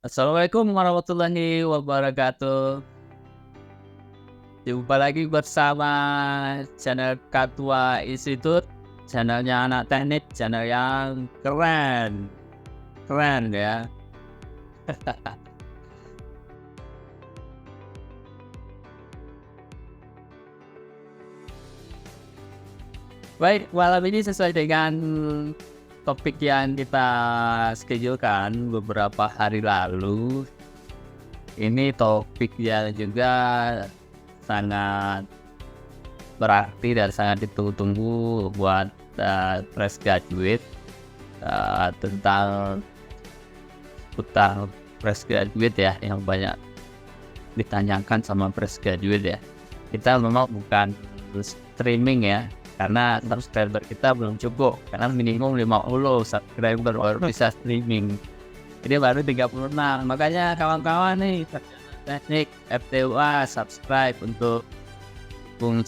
Assalamualaikum warahmatullahi wabarakatuh. Jumpa lagi bersama channel Katua Institut, channelnya anak teknik, channel yang keren, keren ya. Baik, malam ini sesuai dengan topik yang kita schedulekan beberapa hari lalu. Ini topik yang juga sangat berarti dan sangat ditunggu-tunggu buat fresh graduate, tentang putar fresh graduate ya, yang banyak ditanyakan sama fresh graduate ya. Kita memang bukan streaming ya, karena subscriber kita belum cukup, karena minimum 50 subscriber baru bisa streaming. Ini baru 36, makanya kawan-kawan nih teknik FTUA subscribe untuk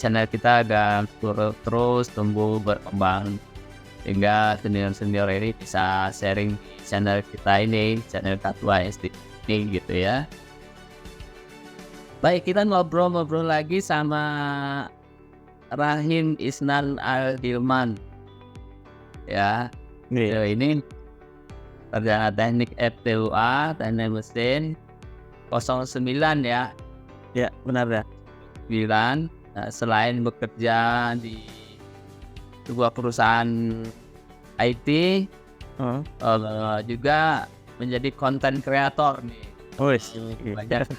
channel kita agar terus tumbuh berkembang, hingga senior-senior ini bisa sharing di channel kita ini, channel Katua SD ini gitu ya. Baik, kita ngobrol-ngobrol lagi sama Rahim Isnan Al-Hilman ya. Ini sarjana teknik FTUA, teknik mesin 09 ya. Ya, benar ya. 9. Selain bekerja di sebuah perusahaan IT, juga menjadi konten kreator nih. Wis, Banyak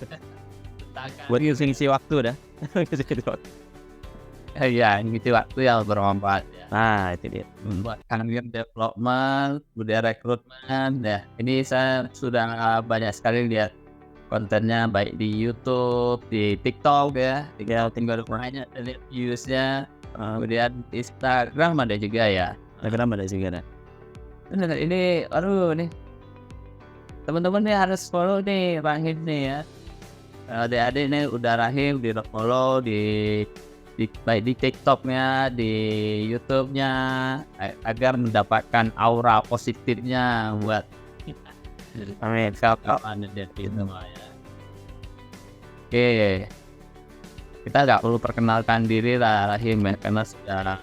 buat ngisi waktu dah. ya, ngisi waktu yang bermanfaat ya. Nah, itu dia. Buat career development, budaya rekrutmen ya. Ini saya sudah banyak sekali lihat kontennya, baik di YouTube, di TikTok ya. Tinggal banyak lihat views-nya. Kemudian Instagram ada juga ya. Instagram ada juga dah. Ini aduh nih, teman-teman nih harus follow nih Rahim nih ya. Adik-adik nih udah Rahim di follow baik di TikToknya, di YouTube-nya, agar mendapatkan aura positifnya buat Amin. kawan-kawan dan semua ya. Oke, kita nggak perlu perkenalkan diri lah Rahim ya, karena sudah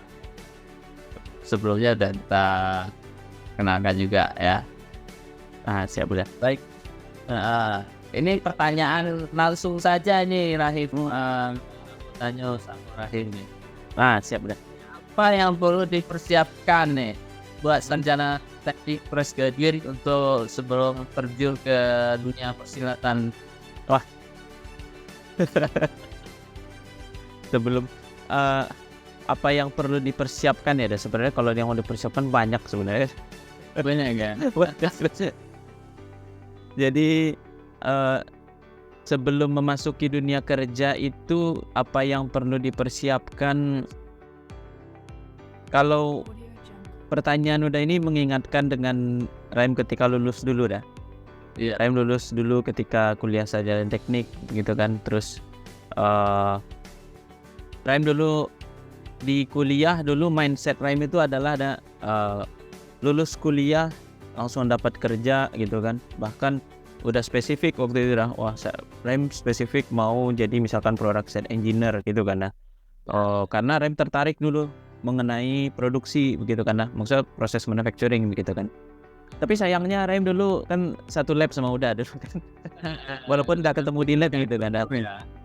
sebelumnya udah kita kenalkan juga ya. Nah, siap udah. Baik, ini pertanyaan langsung saja nih Rahim, tanya sama Rahim nih. Nah, siap udah. Apa yang perlu dipersiapkan nih buat sarjana teknik fresh graduate untuk sebelum terjun ke dunia persilatan? Wah. Sebelum apa yang perlu dipersiapkan ya? Sebenarnya kalau yang mau dipersiapkan banyak sebenarnya. Banyak kan? Jadi sebelum memasuki dunia kerja itu apa yang perlu dipersiapkan? Kalau pertanyaan udah ini mengingatkan dengan Rahim ketika lulus dulu dah. Iya. Rahim lulus dulu ketika kuliah sarjana teknik gitu kan. Terus Rahim dulu di kuliah dulu mindset Rahim itu adalah lulus kuliah langsung dapat kerja gitu kan. Bahkan udah spesifik waktu itu dah. Wah, Rahim spesifik mau jadi misalkan production engineer gitu kan. Karena Rahim tertarik dulu mengenai produksi begitu kan, maksudnya proses manufacturing begitu kan. Tapi sayangnya Rahim dulu kan satu lab sama Uda dulu kan. Walaupun nggak ketemu di lab gitu kan.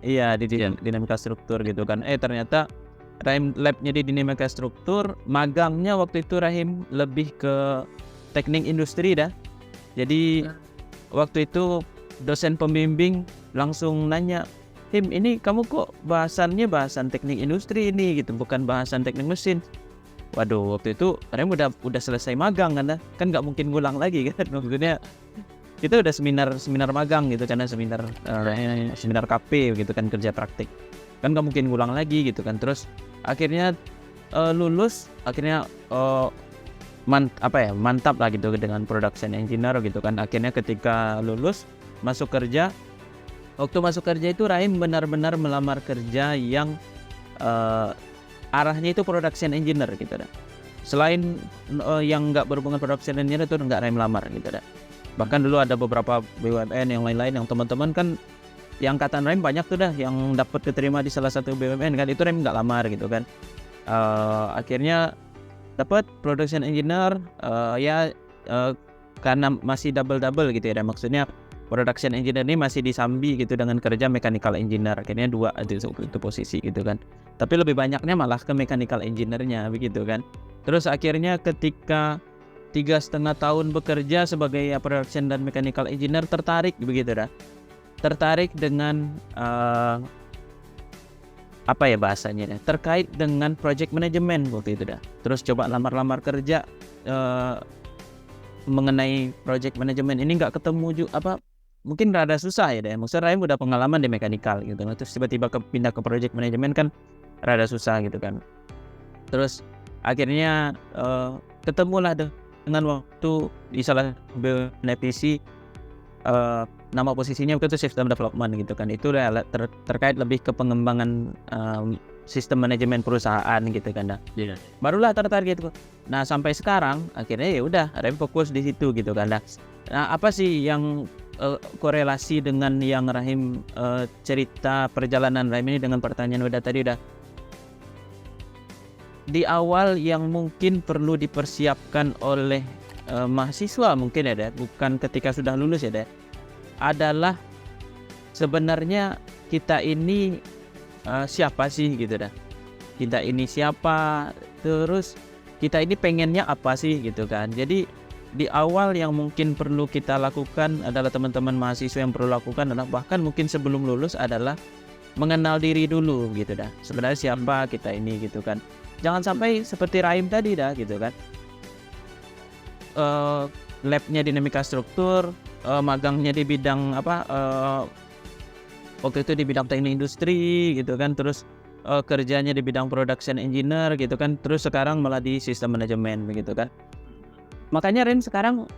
Iya, di dinamika struktur gitu kan. Ternyata Rahim labnya di dinamika struktur, magangnya waktu itu Rahim lebih ke teknik industri dah. Jadi waktu itu dosen pembimbing langsung nanya, "Him, ini kamu kok bahasannya bahasan teknik industri ini gitu, bukan bahasan teknik mesin." Waduh, waktu itu Rahim udah selesai magang kan nggak mungkin ngulang lagi kan. Maksudnya kita udah seminar magang gitu, karena seminar KP gitu kan, kerja praktik kan nggak mungkin ngulang lagi gitu kan. Terus akhirnya lulus, akhirnya mantap lah gitu dengan production engineer gitu kan. Akhirnya ketika lulus masuk kerja, waktu masuk kerja itu Rahim benar-benar melamar kerja yang arahnya itu production engineer gitu dah. Selain yang nggak berhubungan production engineer itu nggak Rahim lamar gitu dah. Bahkan dulu ada beberapa BUMN yang lain-lain yang teman-teman kan di angkatan Rem banyak tuh dah yang dapat keterima di salah satu BUMN kan, itu Rem nggak lamar gitu kan. Akhirnya dapat production engineer, karena masih double gitu ya, dan maksudnya production engineer ini masih disambi gitu dengan kerja mechanical engineer, akhirnya 2 itu posisi gitu kan. Tapi lebih banyaknya malah ke mechanical engineer-nya begitu kan. Terus akhirnya ketika 3,5 tahun bekerja sebagai production dan mechanical engineer, tertarik begitu dah. Tertarik dengan apa ya bahasanya, terkait dengan project management waktu itu dah. Terus coba lamar-lamar kerja mengenai project management ini nggak ketemu juga, mungkin rada susah ya deh. Maksudnya Rahim udah pengalaman di mechanical gitu, terus tiba-tiba pindah ke project management kan rada susah gitu kan. Terus akhirnya ketemulah dengan waktu di salah BNPC, nama posisinya waktu itu system development gitu kan. Itu terkait lebih ke pengembangan sistem manajemen perusahaan gitu kan. Barulah tertarik gitu. Nah sampai sekarang akhirnya ya udah Rahim fokus di situ gitu kan. Nah apa sih yang korelasi dengan yang Rahim cerita perjalanan Rahim ini dengan pertanyaan udah tadi udah di awal yang mungkin perlu dipersiapkan oleh mahasiswa mungkin ya deh, bukan ketika sudah lulus ya deh, adalah sebenarnya kita ini siapa sih gitu dah. Kita ini siapa, terus kita ini pengennya apa sih gitu kan. Jadi di awal yang mungkin perlu kita lakukan adalah teman-teman mahasiswa yang perlu lakukan adalah bahkan mungkin sebelum lulus adalah mengenal diri dulu gitu dah. Sebenarnya siapa kita ini gitu kan. Jangan sampai seperti Rahim tadi dah gitu kan. Labnya dinamika struktur, magangnya di bidang waktu itu di bidang teknik industri gitu kan, terus kerjanya di bidang production engineer gitu kan, terus sekarang malah di sistem manajemen begitu kan. Makanya Ren sekarang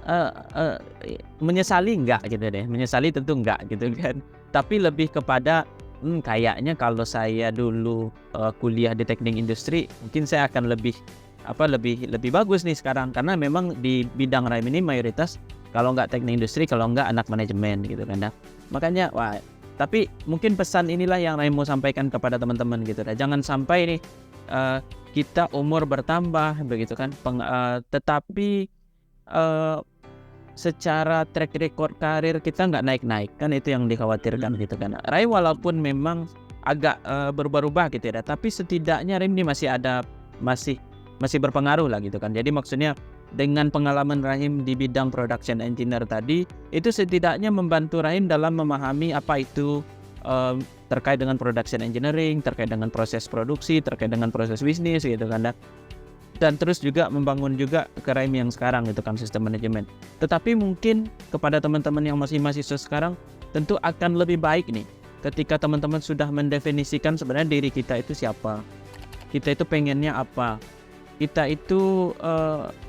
menyesali enggak gitu deh, menyesali tentu enggak gitu kan, tapi lebih kepada kayaknya kalau saya dulu kuliah di teknik industri mungkin saya akan lebih bagus nih sekarang, karena memang di bidang Rahim ini mayoritas kalau nggak teknik industri, kalau nggak anak manajemen gitu kan. Makanya tapi mungkin pesan inilah yang Rahim mau sampaikan kepada teman-teman gitu. Jangan sampai nih kita umur bertambah begitu kan, tetapi secara track record karir kita nggak naik-naik kan, itu yang dikhawatirkan gitu kan. Rahim walaupun memang agak berubah-ubah gitu ya, tapi setidaknya Rahim ini masih berpengaruh lah gitu kan. Jadi maksudnya dengan pengalaman Rahim di bidang production engineer tadi, itu setidaknya membantu Rahim dalam memahami apa itu terkait dengan production engineering, terkait dengan proses produksi, terkait dengan proses bisnis gitu kan. Dan terus juga membangun juga ke Rahim yang sekarang gitu kan, sistem manajemen. Tetapi mungkin kepada teman-teman yang masih mahasiswa sekarang tentu akan lebih baik nih ketika teman-teman sudah mendefinisikan sebenarnya diri kita itu siapa, kita itu pengennya apa, kita itu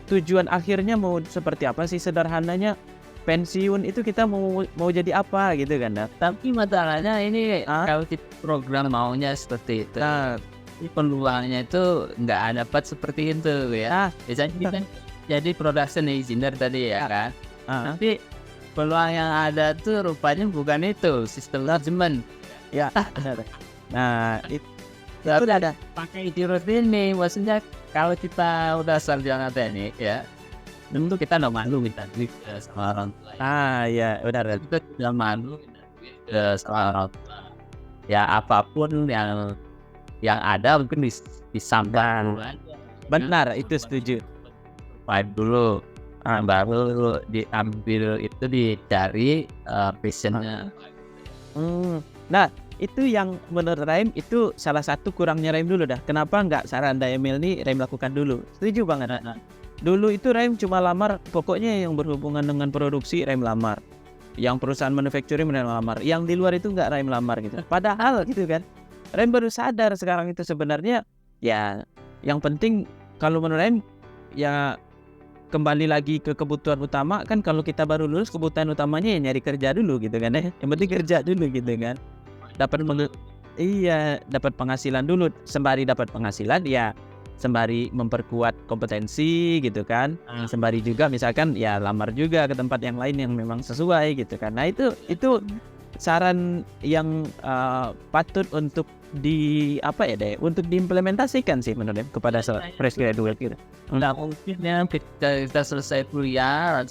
tujuan akhirnya mau seperti apa sih. Sederhananya pensiun itu kita mau jadi apa gitu kan. Tapi masalahnya ini kalau program maunya seperti itu, peluangnya itu nggak dapat seperti itu ya. Biasanya kita jadi production engineer tadi ya kan. Tapi peluang yang ada tuh rupanya bukan itu, sistem manajemen ya. Nah itu udah ada pakai jurus ini. Maksudnya kalau kita udah sarjana teknik ya, tentu kita udah malu minta duit sama orang tua. Ya udah kita udah malu minta duit sama orang tua. Ya apapun yang ada mungkin disampaikan. Benar, itu setuju. Fight dulu, baru diambil itu, dicari passionnya. Nah itu yang menurut Rahim itu salah satu kurangnya Rahim dulu dah. Kenapa nggak saran Emil nih Rahim lakukan dulu? Setuju banget. Dulu itu Rahim cuma lamar, pokoknya yang berhubungan dengan produksi Rahim lamar, yang perusahaan manufacturing Rahim lamar, yang di luar itu nggak Rahim lamar gitu. Padahal gitu kan, Rahim baru sadar sekarang itu sebenarnya ya yang penting kalau menurut Rahim ya kembali lagi ke kebutuhan utama kan. Kalau kita baru lulus, kebutuhan utamanya ya nyari kerja dulu gitu kan ya. Yang penting kerja dulu gitu kan. Dapat penghasilan dulu. Sembari dapat penghasilan ya sembari memperkuat kompetensi gitu kan, sembari juga misalkan ya lamar juga ke tempat yang lain yang memang sesuai gitu kan. Nah itu saran yang patut untuk untuk diimplementasikan sih menurut kepada fresh graduate gitu. Nggak mungkin ya kita selesai kuliah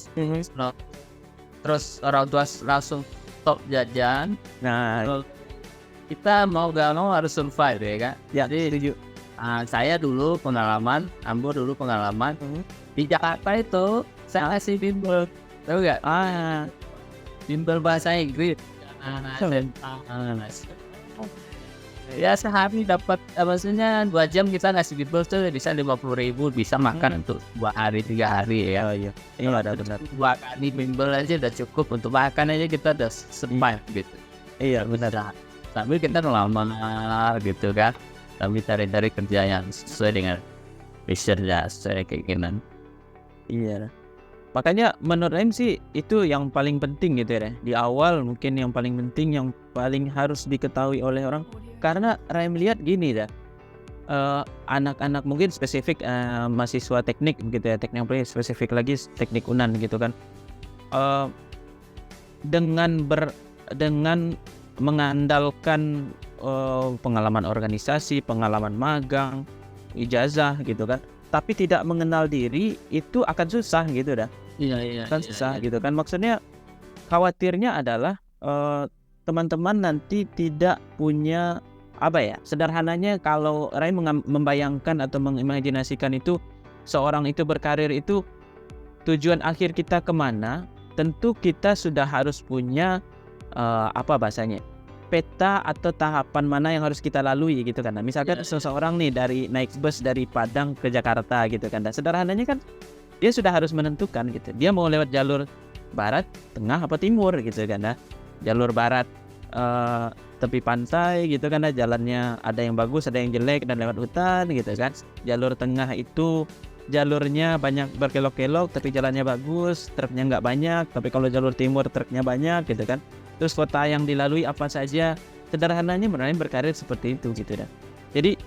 terus orang tua langsung stop jajan. Nah, Kita mau gak mau harus survive ya kan. ya Jadi setuju. saya dulu pengalaman, Ambo dulu pengalaman di Jakarta itu saya ngasih bimbel, tahu gak? Bimbel bahasa Inggris. Ya sehari dapat maksudnya 2 jam kita ngasih bimbel tuh bisa 50.000, bisa makan untuk 2 hari 3 hari ya. Iya, ada benar. 2 kali bimbel aja udah cukup untuk makan aja, kita udah survive gitu. Iya benar. Sambil kita ngelamar gitu kan, sambil cari-cari kerja yang sesuai dengan passion ya, sesuai keinginan. Iya. Makanya menurut Aim sih itu yang paling penting gitu ya. Di awal mungkin yang paling penting, yang paling harus diketahui oleh orang. Karena Raim lihat gini dah, anak-anak mungkin spesifik mahasiswa teknik gitu ya, teknik apalagi spesifik lagi teknik Unan gitu kan, dengan mengandalkan pengalaman organisasi, pengalaman magang, ijazah gitu kan, tapi tidak mengenal diri, itu akan susah gitu dah. Iya. Susah gitu kan. Maksudnya khawatirnya adalah teman-teman nanti tidak punya sederhananya kalau Rai membayangkan atau mengimajinasikan itu, seorang itu berkarir itu tujuan akhir kita kemana, tentu kita sudah harus punya peta atau tahapan mana yang harus kita lalui gitu kan. Nah, misalkan seseorang nih naik bus dari Padang ke Jakarta gitu kan. Dan sederhananya kan dia sudah harus menentukan gitu. Dia mau lewat jalur barat, tengah apa timur gitu kan. Nah, jalur barat tepi pantai gitu kan, jalannya ada yang bagus, ada yang jelek dan lewat hutan gitu kan. Jalur tengah itu jalurnya banyak berkelok-kelok tapi jalannya bagus, truknya nggak banyak. Tapi kalau jalur timur truknya banyak gitu kan. Terus kota yang dilalui apa saja, sederhananya benar-benar berkarir seperti itu gitu dah. Jadi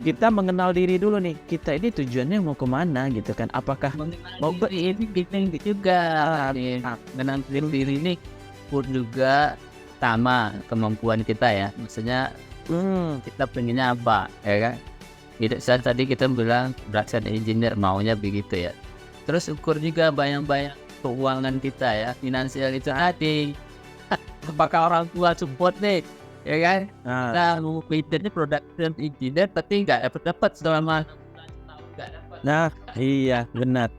kita mengenal diri dulu nih, kita ini tujuannya mau kemana gitu kan, apakah mau ini penting juga mengenal diri ini pun juga sama kemampuan kita ya, maksudnya kita pengennya apa ya kan. Saat tadi kita bilang production engineer maunya begitu ya, terus ukur juga bayang-bayang keuangan kita ya, finansial itu tadi. Apakah orang tua support nih, ya kan? Nah, pinternya production engineer tapi nggak dapat selama 6 tahun nggak dapat. Nah, iya benar.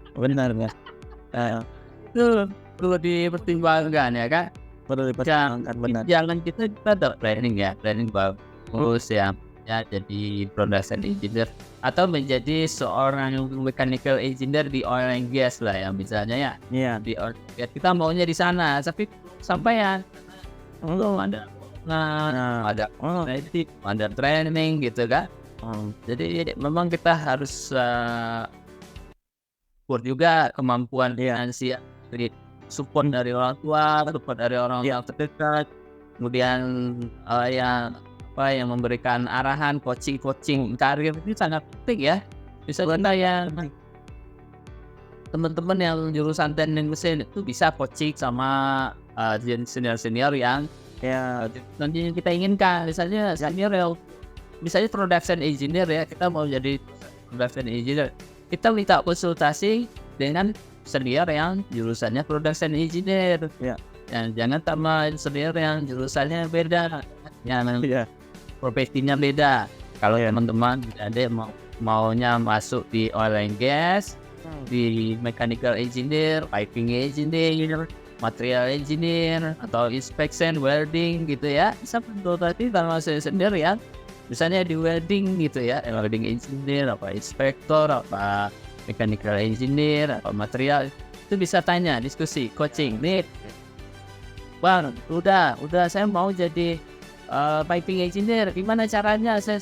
Itu perlu dipertimbangkan ya kan? Perlu dipertimbangkan benar. Jangan kita ada planning bagus ya jadi production engineer atau menjadi seorang mechanical engineer di oil and gas lah ya misalnya ya. Iya. Di oil and gas kita maunya di sana tapi sampaian ada training gitu kan. Jadi memang kita harus support juga kemampuan finansial, jadi support dari orang tua, support dari orang yang terdekat, kemudian yang memberikan arahan, coaching karir ini sangat penting ya. Misalnya yang teman-teman yang jurusan teknik mesin itu bisa coaching sama senior yang nanti kita inginkan, misalnya senior yang misalnya production engineer ya, kita mau jadi production engineer, kita minta konsultasi dengan senior yang jurusannya production engineer jangan sama senior yang jurusannya beda yang profesinya beda. Kalau teman-teman ada maunya masuk di oil and gas, di mechanical engineer, piping engineer, material engineer, atau inspection, welding gitu ya, bisa konsultasi sama senior ya, misalnya di welding gitu ya, welding engineer, apa inspektor, apa mechanical engineer, apa material, itu bisa tanya, diskusi, coaching nih, bang, udah saya mau jadi piping engineer, gimana caranya saya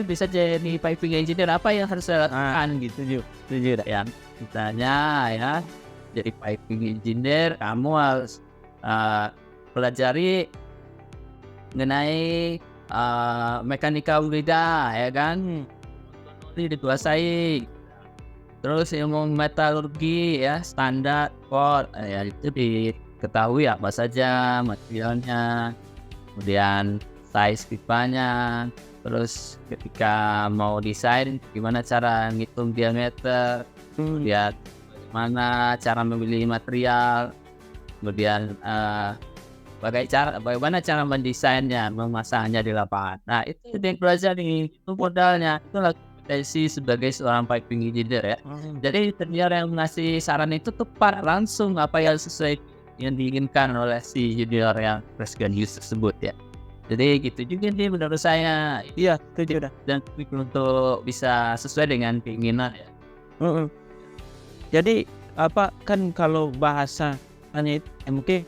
bisa jadi piping engineer, apa yang harus saya lakukan gitu ya, misalnya ya, jadi piping engineer kamu harus pelajari mengenai mekanika lidah ya kan, itu dikuasai. Terus ilmu metalurgi ya standar core ya itu diketahui apa saja materialnya, kemudian size pipanya, terus ketika mau desain gimana cara ngitung diameter, kemudian bagaimana cara memilih material, kemudian bagaimana cara mendesainnya, memasangnya di lapangan. Nah itu yang pelajari, itu modalnya, itulah kompetensi sebagai seorang piping engineer ya. Jadi senior yang ngasih saran itu tepat langsung apa yang sesuai yang diinginkan oleh si junior yang fresh graduate tersebut ya. Jadi gitu juga nih menurut saya. Iya, setuju dah. Dan untuk bisa sesuai dengan keinginan ya. Jadi apa kan kalau bahasanya itu mungkin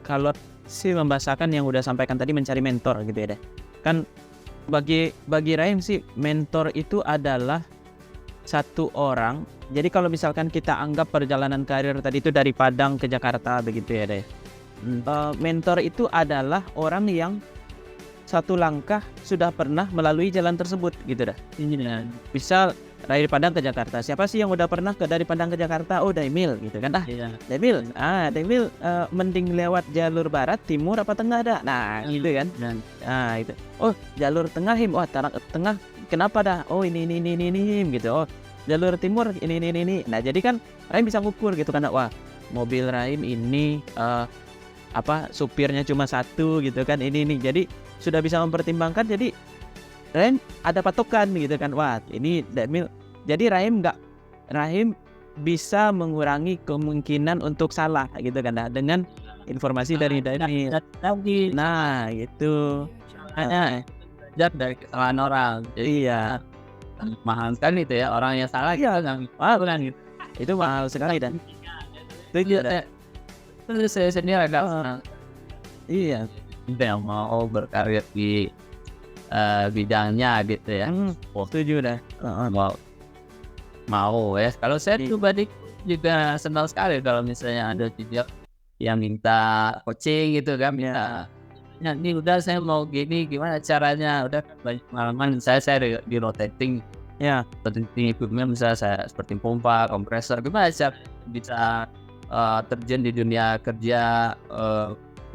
kalau sih membahasakan yang udah sampaikan tadi mencari mentor gitu ya deh. Kan bagi Rahim sih mentor itu adalah satu orang. Jadi kalau misalkan kita anggap perjalanan karir tadi itu dari Padang ke Jakarta begitu ya deh. Mentor itu adalah orang yang satu langkah sudah pernah melalui jalan tersebut gitu dah. Misal dari Padang ke Jakarta, siapa sih yang udah pernah dari Padang ke Jakarta? Oh Daimil gitu kan. Daimil mending lewat jalur barat, timur apa tengah dah. Nah gitu kan. Nah itu. Oh jalur tengah Him. Wah tengah kenapa dah? Oh ini gitu. Oh jalur timur ini. Nah jadi kan Rahim bisa ngukur gitu kan. Wah mobil Rahim ini supirnya cuma satu gitu kan. Ini jadi sudah bisa mempertimbangkan. Jadi Rahim ada patokan gitu kan. Wah ini Daimil. Jadi Rahim bisa mengurangi kemungkinan untuk salah gitu kan dengan informasi dari Daimil. Nah gitu. Hanya belajar dari kesalahan orang. Jadi Iya. mahal kan itu ya orang yang salah. Iya. Mahal gitu. Itu mahal sekali dan. Terus saya sendiri agak Iya. yang mau berkarir di bidangnya gitu ya. Setuju dah. Mau ya. Kalau saya pribadi juga senang sekali kalau misalnya ada junior yang minta coaching gitu kan. Ini udah saya mau gini gimana caranya, udah banyak pengalaman saya di rotating ya, rotating equipment misalnya saya seperti pompa, kompresor, gimana cara bisa terjun di dunia kerja,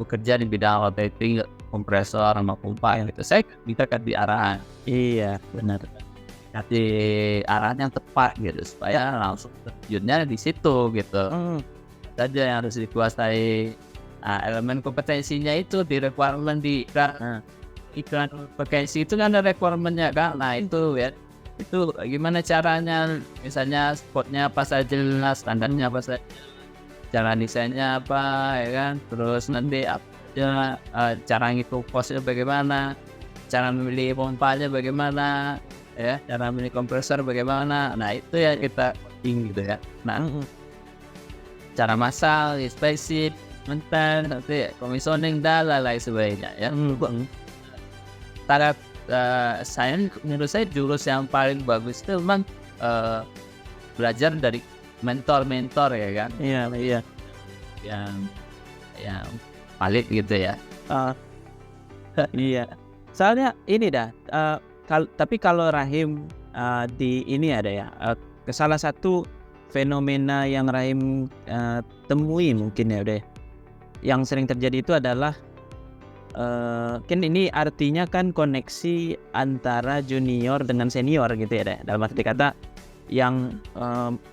bekerja di bidang rotating kompresor sama pompa gitu. Saya minta kasih arahan. Iya benar, kasih arahan yang tepat gitu supaya langsung terjunnya di situ gitu. Saja yang harus dikuasai. Elemen kompetensinya itu di requirement di iklan vacancy itu kan ada requirementnya kan. Nah itu ya, itu gimana caranya, misalnya spotnya apa saja, standarnya apa saja, cara desainnya apa ya kan, terus nanti apa cara ngitung costnya bagaimana, cara memilih pompanya bagaimana ya, cara memilih kompresor bagaimana. Nah itu ya kita gitu ya. Nah cara masal, spesifik, mentan, nanti commissioning dan lain sebagainya ya. Saya menurut saya jurus yang paling bagus itu memang belajar dari mentor ya kan. Iya. Yang valid gitu ya. Iya. Soalnya ini dah. Tapi kalau Rahim di ini ada ya. Salah satu fenomena yang Rahim temui mungkin ya udah. Yang sering terjadi itu adalah kan ini artinya kan koneksi antara junior dengan senior gitu ya deh. Dalam arti kata yang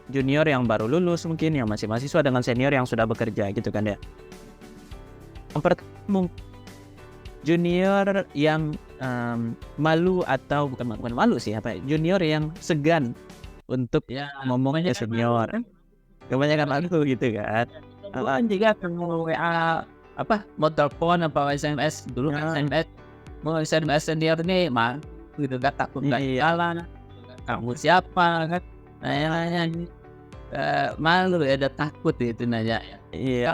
junior yang baru lulus mungkin, yang masih mahasiswa dengan senior yang sudah bekerja gitu kan ya. Yang pertama junior yang malu atau bukan malu sih junior yang segan untuk ngomong ke senior. Kebanyakan malu gitu kan. Juga WA mau telepon apa SMS dulu kan SMS senior nih gitu kan, takut nggak jalan, kamu siapa kan nanya malu ya, ada takut itu nanya ya.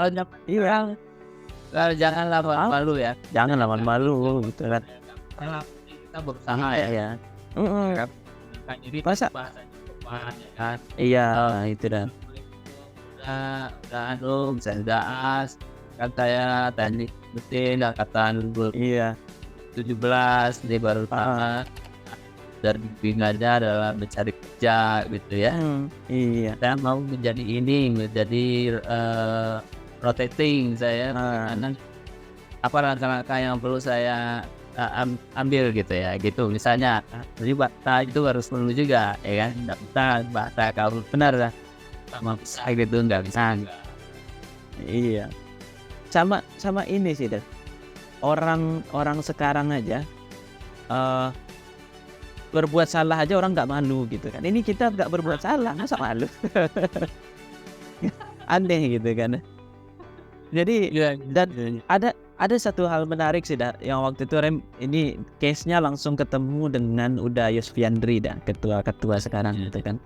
Kalau janganlah malu ya, janganlah malu gitu kan. Kalau kita berusaha ya. Masa kan itu dah. Udah bisa as kan saya teknik mesin angkatan 17 nih baru dan bimbingannya adalah mencari kerja gitu ya. Iya. Saya mau menjadi ini, menjadi rotating saya, karena apa langkah-langkah yang perlu saya ambil gitu ya, gitu misalnya. Jadi bahasa itu harus perlu juga ya kan, nggak bisa bahasa kalau benar lah sama bisa gitu, nggak bisa. Iya. Sama ini sih, Dan. Orang sekarang aja berbuat salah aja orang nggak malu gitu kan. Ini kita nggak berbuat salah, masa malu? Aneh gitu kan. Jadi dan ada satu hal menarik sih, yang waktu itu Rem ini case-nya langsung ketemu dengan Uda Yusfiandri dah, ketua sekarang gitu kan.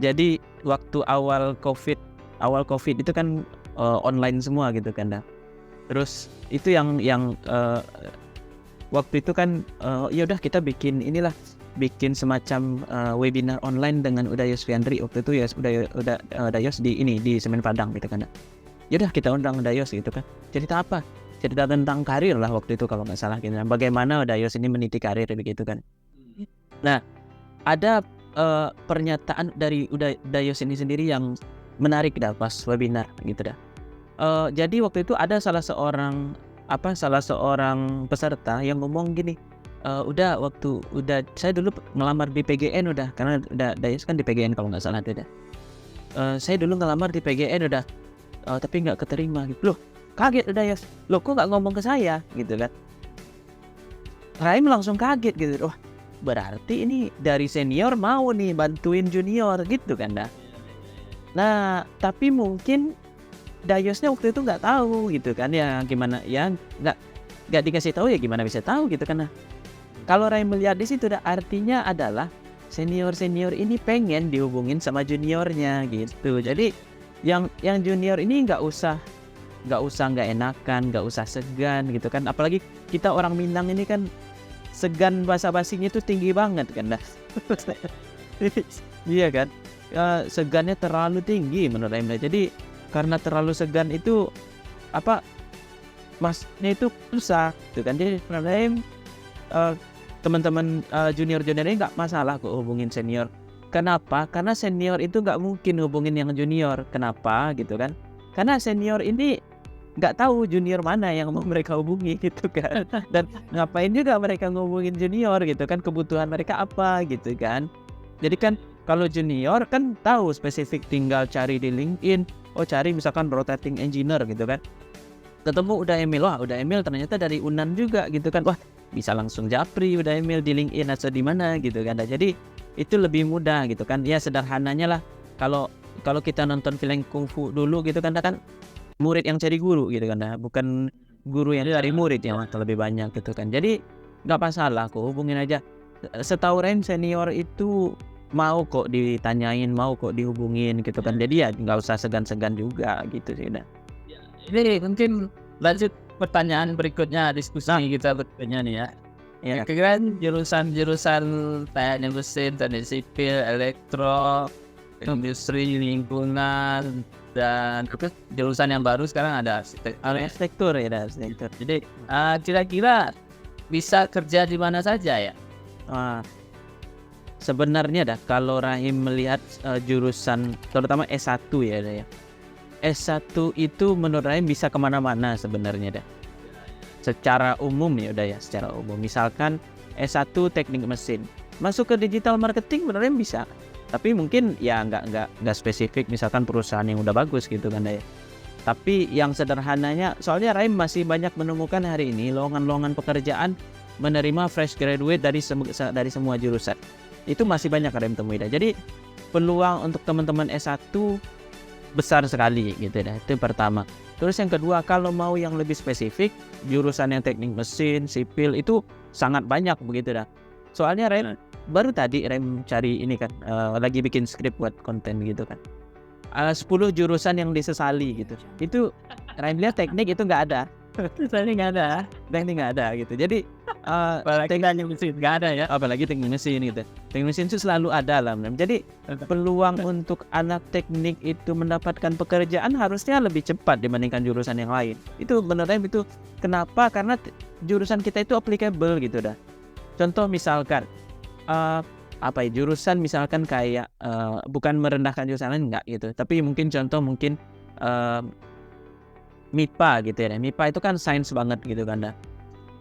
Jadi waktu awal COVID itu kan online semua gitu kan dah. Terus itu yang waktu itu kan ya udah kita bikin semacam webinar online dengan Uda Yusfiandri waktu itu ya, Uda Yus di Semen Padang gitu kan. Ya udah kita undang Uda Yus gitu kan. Cerita apa? Cerita tentang karir lah waktu itu kalau nggak salah gitu. Bagaimana Uda Yus ini meniti karir begitu kan. Nah, ada pernyataan dari Uda Yus ini sendiri yang menarik dah pas webinar gitu dah. Jadi waktu itu ada salah seorang peserta yang ngomong gini, saya dulu ngelamar di PGN udah, karena Dayus kan di PGN kalau nggak salah ada. Saya dulu ngelamar di PGN udah, tapi nggak keterima gitu. Loh, kaget Dayus. Loh, kok nggak ngomong ke saya gitu kan? Raim langsung kaget gitu. Wah, berarti ini dari senior mau nih bantuin junior gitu kan dah. Nah, tapi mungkin Dayosnya waktu itu nggak tahu gitu kan ya, gimana ya, nggak dikasih tahu ya gimana bisa tahu gitu kan. Nah, kalau Ray melihat di situ artinya adalah senior ini pengen dihubungin sama juniornya gitu. Jadi yang junior ini nggak usah nggak enakan, nggak usah segan gitu kan. Apalagi kita orang Minang ini kan segan basa-basinya itu tinggi banget kan dah. Iya kan, segannya terlalu tinggi menurut Ray. Jadi karena terlalu segan itu masnya itu susah gitu kan. Jadi sebenarnya teman-teman junior ini nggak masalah kok hubungin senior. Kenapa? Karena senior itu nggak mungkin hubungin yang junior. Kenapa gitu kan? Karena senior ini nggak tahu junior mana yang mau mereka hubungi gitu kan. Dan ngapain juga mereka ngubungin junior gitu kan, kebutuhan mereka apa gitu kan. Jadi kan kalau junior kan tahu spesifik, tinggal cari di LinkedIn, cari misalkan rotating engineer gitu kan. Ketemu Uda Emil ternyata dari Unan juga gitu kan. Wah, bisa langsung japri Uda Emil di LinkedIn atau di mana gitu kan. Jadi itu lebih mudah gitu kan. Ya sederhananya lah, kalau kita nonton film kungfu dulu gitu kan murid yang cari guru gitu kan, bukan guru yang cari murid yang lebih banyak gitu kan. Jadi nggak masalah kok, hubungin aja. Setahu Ren senior itu mau kok ditanyain, mau kok dihubungin gitu kan. Jadi ya nggak usah segan-segan juga gitu sih. Ini mungkin lanjut pertanyaan berikutnya, diskusi kita berikutnya nih ya. Kira-kira jurusan teknik mesin, teknik sipil, elektro, industri, lingkungan, dan jurusan yang baru sekarang ada arsitektur ya, arsitektur. Jadi kira-kira bisa kerja di mana saja ya? Sebenarnya kalau Rahim melihat jurusan terutama S1 ya. S1 itu menurut Rahim bisa kemana-mana sebenarnya secara umum ya secara umum. Misalkan S1 teknik mesin, masuk ke digital marketing menurut Rahim bisa. Tapi mungkin ya nggak spesifik, misalkan perusahaan yang udah bagus gitu kan ya. Tapi yang sederhananya, soalnya Rahim masih banyak menemukan hari ini lowongan pekerjaan menerima fresh graduate dari semua jurusan. Itu masih banyak Rahim temui Jadi peluang untuk teman-teman S1 besar sekali gitu itu pertama. Terus yang kedua, kalau mau yang lebih spesifik, jurusan yang teknik mesin, sipil itu sangat banyak begitu Soalnya Rahim baru tadi Rahim cari ini kan, lagi bikin skrip buat konten gitu kan. 10 jurusan yang disesali gitu. Itu Rahim lihat teknik itu nggak ada. Teknik nggak ada gitu. Jadi teknik mesin nggak ada ya. Apalagi teknik mesin gitu. Teknik mesin itu selalu ada lah. Jadi peluang untuk anak teknik itu mendapatkan pekerjaan harusnya lebih cepat dibandingkan jurusan yang lain. Itu menurut Rahim itu kenapa? Karena jurusan kita itu applicable gitu Contoh misalkan apa ya, jurusan misalkan kayak bukan merendahkan jurusan lain enggak gitu, tapi mungkin contoh mungkin MIPA gitu ya. MIPA itu kan sains banget gitu kan. Nah,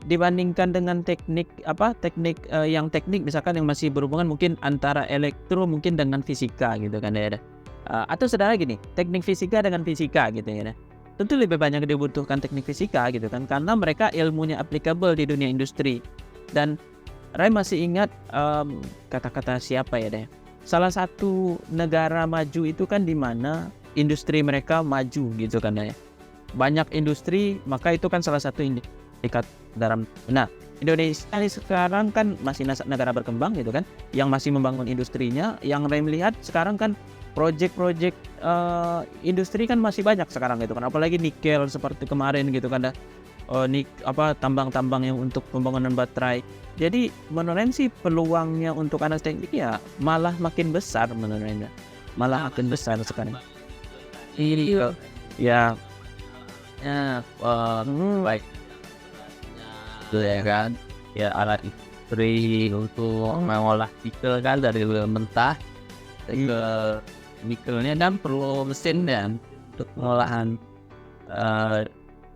dibandingkan dengan teknik yang teknik misalkan yang masih berhubungan mungkin antara elektro mungkin dengan fisika gitu kan ya. Atau saudara gini, teknik fisika dengan fisika gitu ya. Tentu lebih banyak dibutuhkan teknik fisika gitu kan, karena mereka ilmunya applicable di dunia industri. Dan Ray masih ingat kata-kata siapa ya deh, salah satu negara maju itu kan di mana industri mereka maju gitu kan ya. Banyak industri, maka itu kan salah satu indikat dalam. Nah, Indonesia ini sekarang kan masih negara berkembang gitu kan, yang masih membangun industrinya. Yang Ray melihat sekarang kan project-project industri kan masih banyak sekarang gitu kan, apalagi nikel seperti kemarin gitu kan, tambang-tambang yang untuk pembangunan baterai. Jadi menurut sih peluangnya untuk anak teknik ya malah makin besar menurut malah makin besar sekarang. Iya. Ya, Baik itu ya kan, ya alat industri untuk mengolah nikel kan dari mentah ke nikelnya, dan perlu mesin ya untuk pengolahan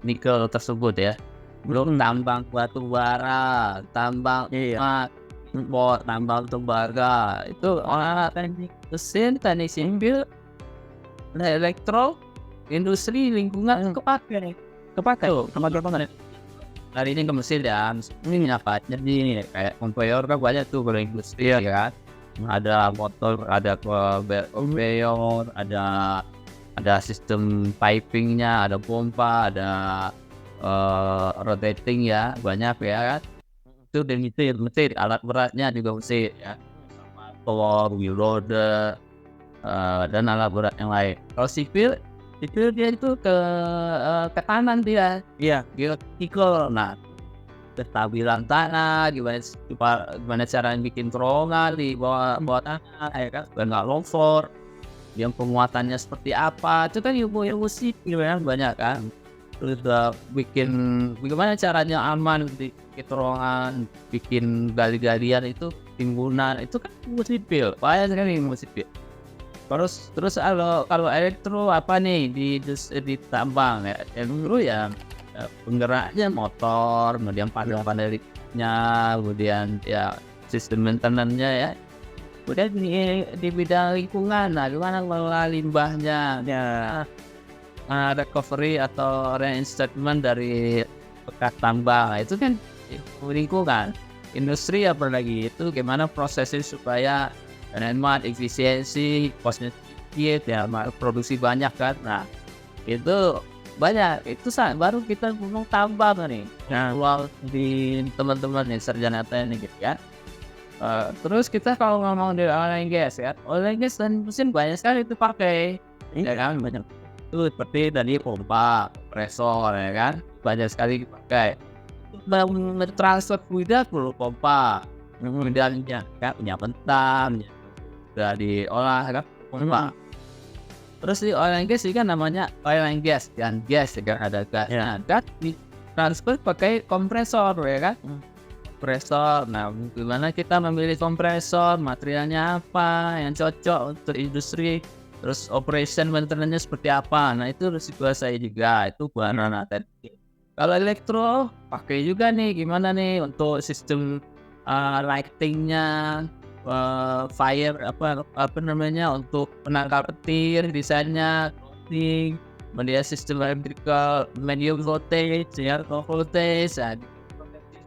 nikel tersebut ya. Belum tambang batu bara, tambang emas, tambang tembaga, itu alat teknik mesin, teknik sipil, elektro, industri, lingkungan kepake banget. Hari ini ke mesin ya, ini apa aja nih, kayak conveyor kan banyak tuh kalau industri ya kan. Ada motor, ada conveyor, ada sistem pipingnya, ada pompa, ada rotating ya, banyak ya kan. Itu dan mesin, alat beratnya juga mesin ya, sama tower, wheel loader, dan alat berat yang lain. Kalau sipil dia itu ke kanan dia, iya, geotechnical. Nah, kestabilan tanah, gimana cara bikin terowongan di bawah tanah ya kan, supaya nggak longsor, yang penguatannya seperti apa, itu kan ilmu sipil kan banyak kan. Terus bikin bagaimana caranya aman di terowongan, bikin gali-galian itu, timbunan, itu kan ilmu sipil, banyak sekali ilmu sipil. Terus kalau elektro apa nih di tambang ya, elektro ya penggeraknya motor, kemudian panel-panelnya, kemudian ya sistem maintenance-nya ya. Kemudian di bidang lingkungan, nah gimana mengelola limbahnya ya, recovery atau reinstatement dari bekas tambang, itu kan lingkungan. Industri apalagi itu gimana prosesnya supaya hemat, efisiensi, kosnya sedikit ya, produksi banyak kan. Nah itu banyak, itu baru kita ngomong tambang nih. Nah, uang di teman-teman nih sarjana teknik gitu ya. Terus kita kalau ngomong di oil and gas ya, oil and gas dan mesin banyak sekali itu pakai, ya kan, banyak. Itu seperti tadi pompa, kompresor ya kan, banyak sekali dipakai. Transfer fluidnya perlu pompa, kemudian ya kan, punya mentah, sudah diolah kan, pompa. Terus di oil and gas ini kan namanya oil and gas, dan gas ya kan, ada gas. Nah, gas di transfer pakai kompresor ya kan. Kompresor. Nah, gimana kita memilih kompresor, materialnya apa yang cocok untuk industri, terus operation maintenance seperti apa. Nah, itu harus dikuasai juga, itu bahan anak teknik. Kalau elektro pakai juga nih, gimana nih untuk sistem lightingnya, fire apa namanya, untuk penangkal petir, desainnya, kemudian sistem electrical, medium voltage, ya, low voltage,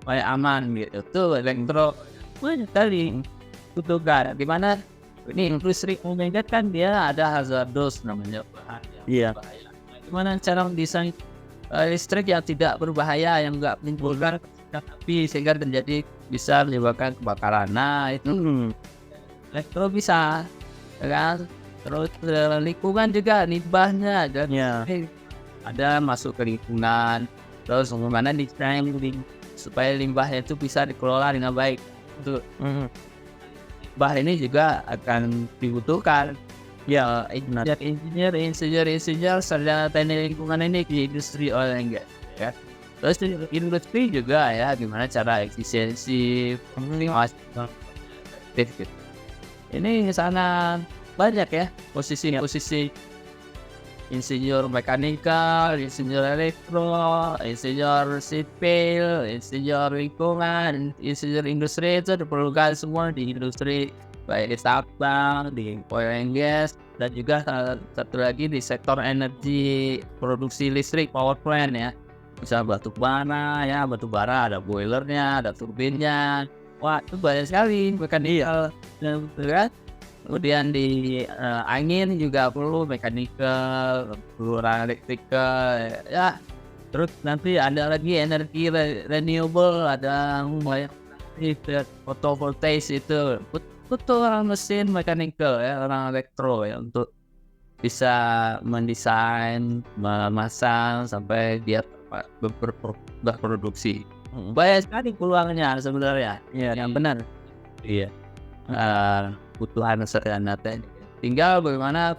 supaya aman gitu. Tuh elektro banyak kali butuhkan. Dimana ini industri umumnya kan dia ada hazardous namanya, bahan yang berbahaya. Gimana cara mendesain listrik yang tidak berbahaya, yang enggak menimbulkan api sehingga bisa menyebabkan kebakaran. Nah itu elektro bisa ya kan. Terus lingkungan juga, limbahnya dan ada masuk ke lingkungan. Terus bagaimana desain supaya limbahnya itu bisa dikelola dengan baik. Itu limbah ini juga akan dibutuhkan ya, insinyur sarjana teknik lingkungan ini di industri oil and gas ya. Terus di industri juga ya, gimana cara efisiensi, aktif gitu. Ini sangat banyak ya posisi-posisi insinyur mekanikal, insinyur elektro, insinyur sipil, insinyur lingkungan, insinyur industri itu diperlukan semua di industri, baik di tambang, di oil and gas, dan juga satu lagi di sektor energi produksi listrik, power plant ya. Misal batu bara ada boilernya, ada turbinnya. Wah, itu banyak sekali mekanikal dan kan. Kemudian di angin juga perlu mechanical, perlu electrical ya. Terus nanti ada lagi energi renewable, ada banyak photovoltaic itu betul orang mesin mechanical ya, orang elektro ya, untuk bisa mendesain, memasang sampai dia berproduksi. Banyak sekali peluangnya sebenarnya. Iya, yang benar. Iya. Kebutuhan sarjana teknik. Tinggal bagaimana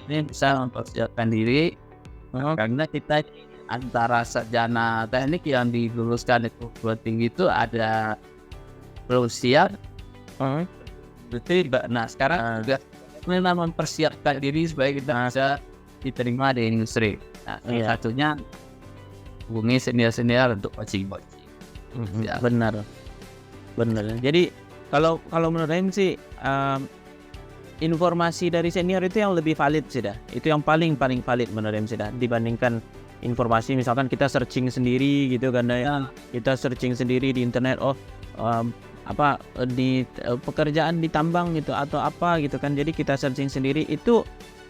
ini bisa mempersiapkan diri, karena kita antara sarjana teknik yang diluluskan itu perguruan tinggi itu ada belum siap. Berarti nah sekarang juga memang mempersiapkan diri supaya kita bisa diterima di industri. Nah, satunya hubungi senior-senior untuk coaching. Ya. Benar. Jadi kalau menurut saya sih informasi dari senior itu yang lebih valid sih dah. Itu yang paling valid menurut saya sih dah, dibandingkan informasi misalkan kita searching sendiri gitu kan ya. Kita searching sendiri di internet, di pekerjaan di tambang gitu atau apa gitu kan. Jadi kita searching sendiri itu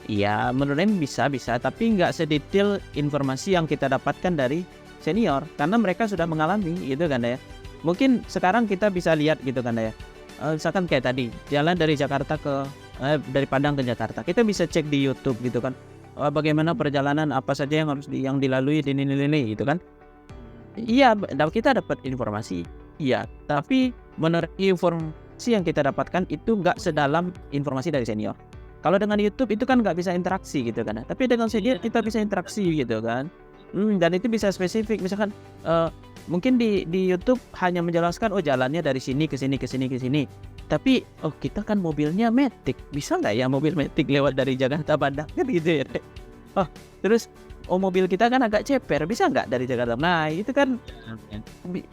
ya menurut saya bisa, tapi nggak sedetail informasi yang kita dapatkan dari senior, karena mereka sudah mengalami gitu kan ya. Mungkin sekarang kita bisa lihat gitu kan ya. Misalkan kayak tadi jalan dari Jakarta dari Padang ke Jakarta, kita bisa cek di YouTube gitu kan. Bagaimana perjalanan, apa saja yang harus yang dilalui di ini gitu kan. Iya, kita dapat informasi. Iya, tapi menurut informasi yang kita dapatkan itu nggak sedalam informasi dari senior. Kalau dengan YouTube itu kan nggak bisa interaksi gitu kan. Tapi dengan senior kita bisa interaksi gitu kan. Dan itu bisa spesifik. Misalkan mungkin di YouTube hanya menjelaskan jalannya dari sini ke sini. Tapi kita kan mobilnya Matic, bisa nggak ya mobil Matic lewat dari Jakarta Padang kan gitu ya. Terus mobil kita kan agak ceper, bisa nggak dari Jakarta? Nah itu kan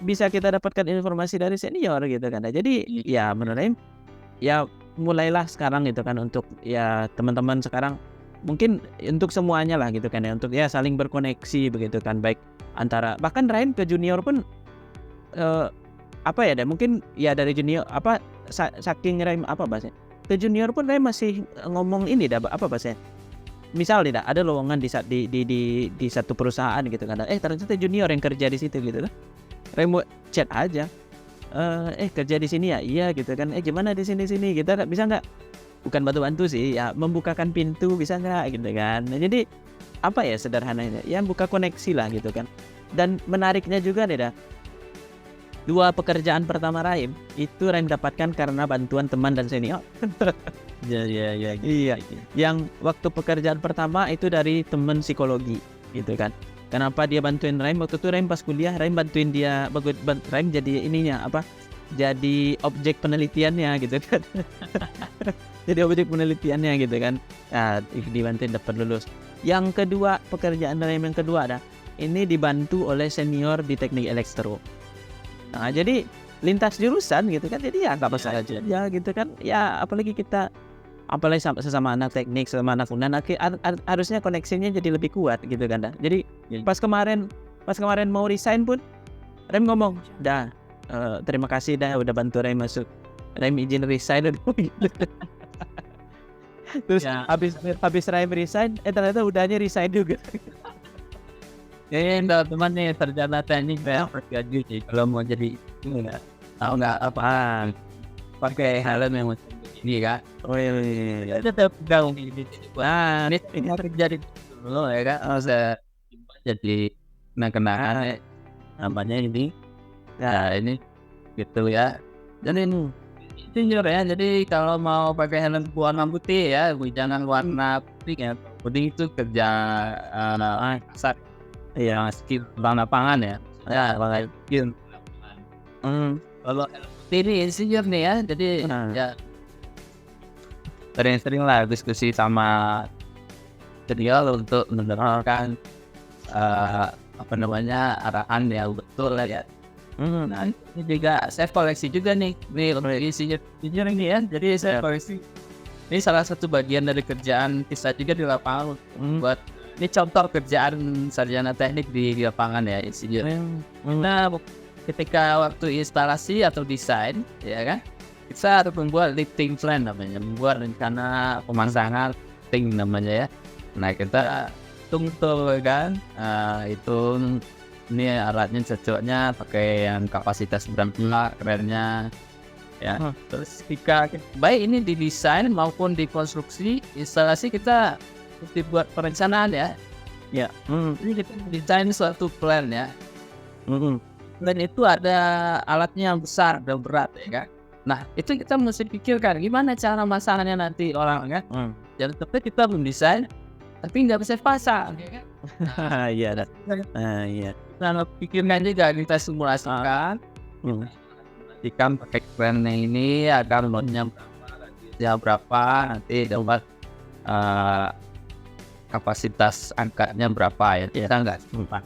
bisa kita dapatkan informasi dari senior gitu kan. Jadi ya menurut saya ya mulailah sekarang gitu kan, untuk ya teman-teman sekarang mungkin untuk semuanya lah gitu kan ya, untuk ya saling berkoneksi begitu kan, baik antara bahkan Rain ke junior pun mungkin ya dari junior saking Rain bahasanya ke junior pun Rain masih ngomong ini bahasanya, misal tidak ada lowongan di satu perusahaan gitu kan, ternyata junior yang kerja di situ gitu kan, Rain mau chat aja, kerja di sini ya, iya gitu kan, gimana di sini kita bisa nggak, bukan bantu sih ya, membukakan pintu bisa nggak gitu kan. Nah, jadi sederhananya ya buka koneksi lah gitu kan. Dan menariknya juga nih dah, 2 pekerjaan pertama Raim itu Raim dapatkan karena bantuan teman dan senior. Iya. Yang waktu pekerjaan pertama itu dari teman psikologi gitu kan. Kenapa dia bantuin Raim? Waktu itu Raim pas kuliah, Raim bantuin dia, Raim jadi jadi objek penelitiannya gitu kan. Jadi objek penelitiannya gitu kan. Nah, dibantuin dapat lulus. Yang kedua, pekerjaan Raim yang kedua ini dibantu oleh senior di teknik elektro. Nah, jadi lintas jurusan gitu kan. Jadi ya nggak masalah aja gitu kan. Ya apalagi sesama anak teknik, sesama anak unan, harusnya koneksinya jadi lebih kuat gitu kan. Jadi pas kemarin mau resign pun Raim ngomong, terima kasih udah bantu Raim masuk. Raim izin resign terus habis Raim resign, ternyata udahnya resign juga. Teman nih sarjana teknik gaji sih, kalau mau jadi tahu nggak pakai helm yang macam ini kan. Iya. Tetap gaung di ini kerja di dulu ya kan, saya jadi kenangan namanya ini. Nah ini gitu ya. Jadi senior ya, jadi kalau mau pakai helm warna putih ya, jangan warna putih ya. Putih itu kerja kasar. Iya, skill bang lapangan ya. Ya, bang skill. Kalau helm ini insinyur nih ya, jadi Nah. ya sering-sering lah diskusi sama beliau untuk menerapkan apa namanya arahan yang betul lah ya. Mhm. Nah ini juga saya koleksi juga nih untuk insinyur ini ya. Jadi saya Ya. koleksi. Ini salah satu bagian dari kerjaan kita juga di lapangan Mmm. buat ini contoh kerjaan sarjana teknik di lapangan ya insinyur. Nah ketika waktu instalasi atau desain ya kan kita harus membuat lifting plan namanya, membuat rencana pemasangan lifting namanya ya. Nah kita hitung tuh kan, hitung ini alatnya cocoknya pakai yang kapasitas berapa kerennya ya. Terus ketika baik ini di desain maupun di konstruksi instalasi kita mesti buat perencanaan ya. Ya. Ini kita desain suatu plan ya. Mhm. Dan itu ada alatnya yang besar dan berat ya kan. Nah itu kita mesti pikirkan gimana cara masangnya nanti orang kan. Jangan sampai kita mendesain tapi nggak bisa pasang ya kan. Iya dah. Iya. Nah pikirkan juga kita simulasikan. Pastikan pakai kerennya ini agar loadnya berapa nanti dapat kapasitas angkatnya berapa ya kita nggak sempat.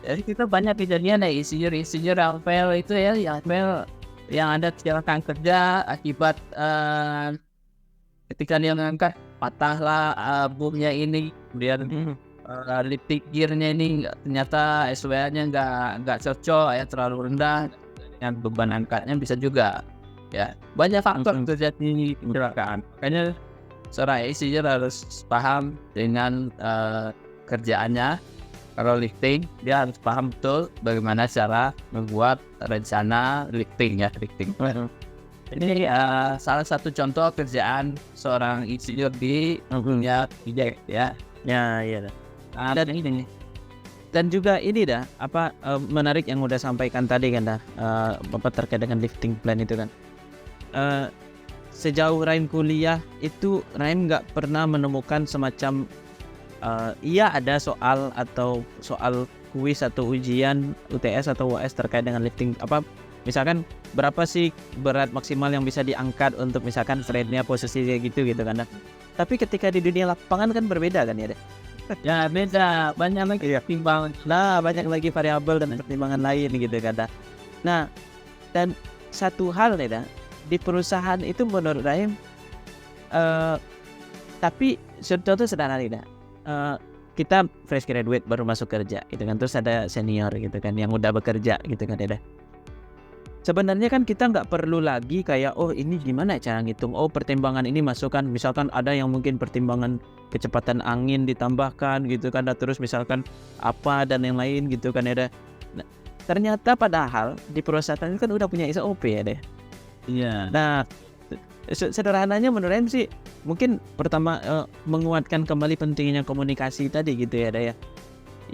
Jadi kita banyak kejadian ya insinyur yang fail itu ya yang ada kecelakaan kerja akibat ketika dia mengangkat patahlah boomnya ini kemudian lifting gearnya ini ternyata SWA-nya nggak cocok ya terlalu rendah dengan beban angkatnya bisa juga ya banyak faktor terjadi kecelakaan. Makanya seorang insinyur harus paham dengan kerjaannya. Kalau lifting dia harus paham betul bagaimana cara membuat rencana lifting. Ini salah satu contoh kerjaan seorang insinyur di dunia project ya. Ya, iya dah. Dan ini Dan juga ini dah menarik yang udah sampaikan tadi kan dah terkait dengan lifting plan itu kan. Sejauh Rahim kuliah itu Rahim nggak pernah menemukan semacam iya ada soal atau soal kuis atau ujian UTS atau UAS terkait dengan lifting misalkan berapa sih berat maksimal yang bisa diangkat untuk misalkan frame-nya posisinya gitu kan. Tapi ketika di dunia lapangan kan berbeda kan ya deh. ya beda banyak lagi pertimbangan. Nah, banyak lagi variabel dan pertimbangan lain gitu kan. Nah, dan satu hal nih dah, di perusahaan itu menurut Rahim tapi contoh sederhana nih dah. Kita fresh graduate baru masuk kerja gitu kan, terus ada senior gitu kan yang udah bekerja gitu kan ya dah. Sebenarnya kan kita nggak perlu lagi kayak ini gimana cara ngitung, pertimbangan ini masukkan, misalkan ada yang mungkin pertimbangan kecepatan angin ditambahkan gitu kan, terus misalkan apa dan yang lain gitu kan ya. Nah, ternyata padahal di perusahaan itu kan udah punya SOP ya deh. Iya. Nah, sederhananya menurut saya sih mungkin pertama menguatkan kembali pentingnya komunikasi tadi gitu ya deh ya.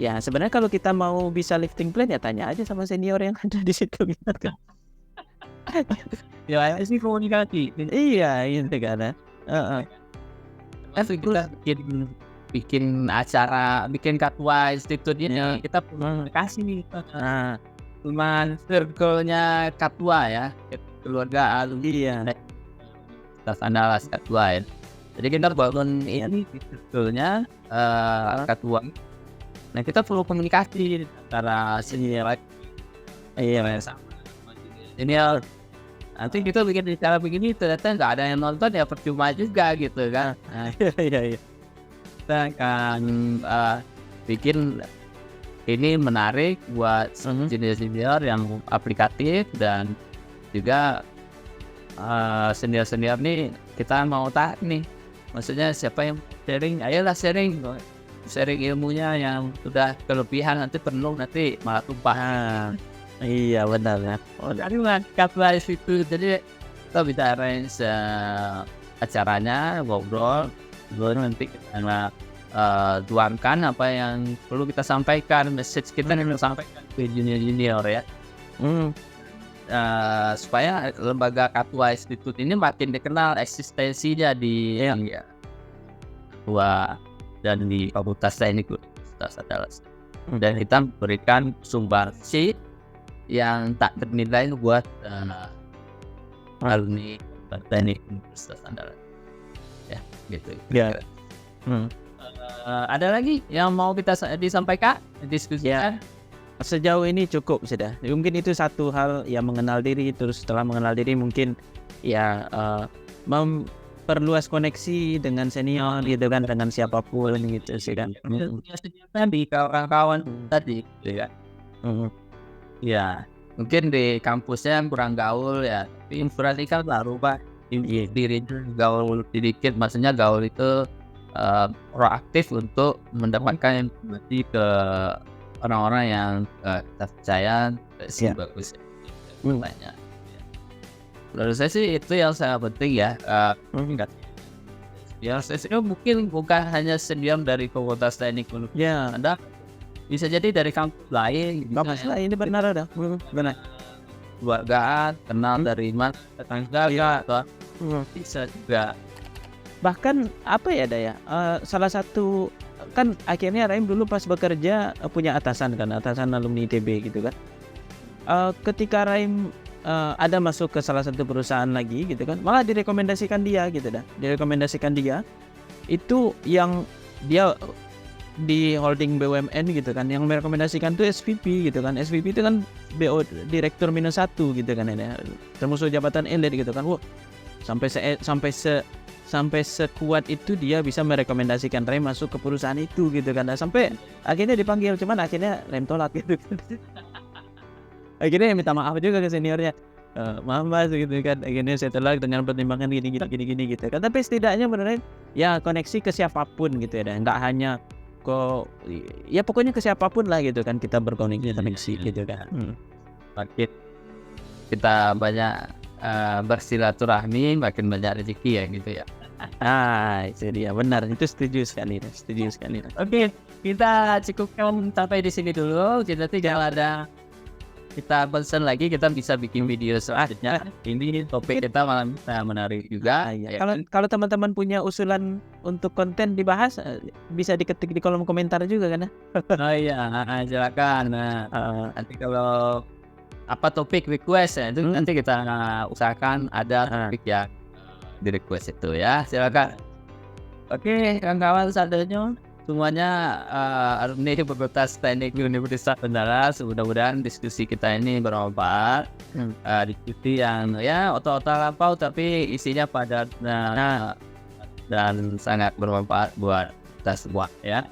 Ya sebenarnya kalau kita mau bisa lifting plan ya tanya aja sama senior yang ada di situ gitu kan. Ya sih komunikasi. Iya itu kan. Kita bikin acara, bikin katwa institut ini kita komunikasi nih. Cuman circle-nya katwa ya, keluarga Iya. Andalas katwa ya. Jadi kita bangun ini circle-nya katwa. Nah kita perlu komunikasi antara senior. Iya sama. Ini nanti kita bikin cara begini ternyata nggak ada yang nonton ya percuma juga gitu kan. Nah, Iya. kita akan bikin ini menarik buat senior-senior yang aplikatif dan juga senior-senior nih kita mau tarik nih. Maksudnya siapa yang sharing, ayolah sharing ilmunya yang sudah kelebihan nanti penuh nanti malah tumpah. Iya benar ya. Jadi katwa itu jadi kita bisa arrange acaranya ngobrol nanti kita tuangkan apa yang perlu kita sampaikan, message kita yang kita sampaikan ke junior ya. Supaya lembaga katwa institut ini makin dikenal eksistensinya di Katwa dan di Fakultas Teknik Universitas Andalas. Dan kita memberikan sumbangsi yang tak ternilai buat alumni teknik Universitas Andalas ya gitu. Ya. Ada lagi yang mau kita disampaikan diskusikan? Sejauh ini cukup sudah. Mungkin itu satu hal yang mengenal diri. Terus setelah mengenal diri mungkin ya memperluas koneksi dengan senior gitu kan, dengan siapapun gitu sih kan. Tadi kawan-kawan tadi gitu kan. Ya mungkin di kampusnya kurang gaul ya, tapi informasi kan baru Pak. Diri gaul sedikit, maksudnya gaul itu proaktif untuk mendapatkan informasi ke orang-orang yang kita percaya sih bagus banyak. Menurut saya sih itu yang sangat penting ya. Ya saya mungkin bukan hanya senior dari Fakultas Teknik Ya, Anda bisa jadi dari kampus lain. kampus lain ini benar ada. Benar. Keluargaan, kenal dari mana, tetangga ya, atau bisa juga. Bahkan apa ya Daya? Salah satu kan akhirnya Raim dulu pas bekerja punya atasan alumni ITB gitu kan. Ketika Raim ada masuk ke salah satu perusahaan lagi gitu kan, malah direkomendasikan dia gitu dah. Direkomendasikan dia itu yang dia di holding BUMN gitu kan, yang merekomendasikan tuh SVP gitu kan. SVP itu kan BO Direktur -1 gitu kan ya. Termasuk jabatan elit gitu kan. Wah, sampai sekuat itu dia bisa merekomendasikan Rem masuk ke perusahaan itu gitu kan. Nah, sampai akhirnya dipanggil, cuman akhirnya Rem tolak gitu kan. Akhirnya minta maaf juga ke seniornya. Maaf Mas gitu kan. Akhirnya saya tolak dengan pertimbangan gini gitu kan. Tapi setidaknya beneran ya koneksi ke siapapun gitu ya. Enggak hanya ya pokoknya ke siapapun lah gitu kan, kita berkoneksi gitu kan. Makin kita banyak bersilaturahmi, makin banyak rezeki ya gitu ya. Itu dia, benar, itu setuju sekali. Oke, kita cukupkan sampai di sini dulu. Nanti kalau ada kita pesan lagi, kita bisa bikin video selanjutnya. Ini topik kita malam menarik juga. Ya. Kalau teman-teman punya usulan untuk konten dibahas, bisa diketik di kolom komentar juga kan ya. Oh iya, silakan. Nanti kalau apa topik request ya, itu nanti kita usahakan ada topik yang di request itu ya. Silakan. Oke, kawan-kawan semuanya alumni Fakultas Teknik Universitas Andalas, mudah-mudahan diskusi kita ini bermanfaat. Diskusi yang ya otak-otak lampau tapi isinya padat dan sangat bermanfaat buat kita semua ya.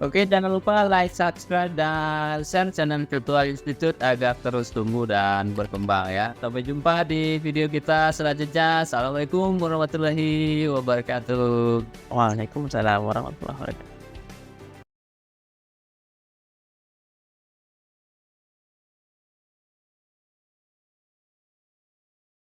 Oke, jangan lupa like, subscribe, dan share channel Virtual Institute agar terus tumbuh dan berkembang ya. Sampai jumpa di video kita selanjutnya. Assalamualaikum warahmatullahi wabarakatuh. Waalaikumsalam warahmatullahi wabarakatuh.